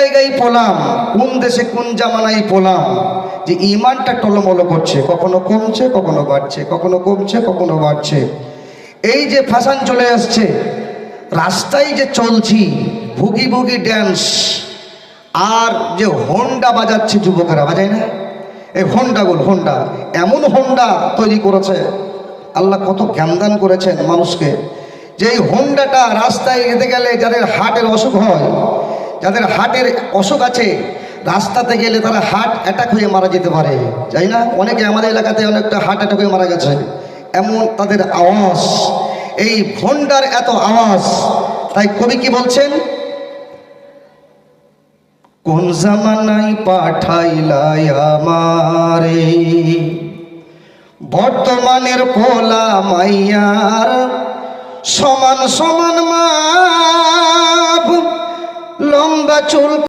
জায়গায় পোলাম, কোন দেশে কোন জামানায় পোলাম যে ইমানটা টলমলো করছে, কখনো কমছে কখনো বাড়ছে, কখনো কমছে কখনো বাড়ছে। এই যে ফ্যাশন চলে আসছে, রাস্তায় যে চলছি ভুগি ভুগি ড্যান্স, আর যে হোন্ডা বাজাচ্ছে যুবকেরা, বাজায় না? এই হোন্ডা এমন হোন্ডা তৈরি করেছে আল্লাহ, কত জ্ঞানদান করেছেন মানুষকে, যে এই হোন্ডাটা রাস্তায় যেতে গেলে যাদের হার্টের অসুখ হয়, যাদের হার্টের অসুখ আছে, রাস্তাতে গেলে তারা হার্ট অ্যাটাক হয়ে মারা যেতে পারে, তাই না? অনেকে আমাদের এলাকাতে অনেকটা হার্ট অ্যাটাক হয়ে মারা গেছে, এমন তাদের আওয়াজ, এই হোন্ডার এত আওয়াজ। তাই কবি কি বলছেন? কোন জামানায় পাঠাইলাই আমারে, বর্তমানের পোলা মাইয়ার সমান সমান মাপ, লম্বা চুল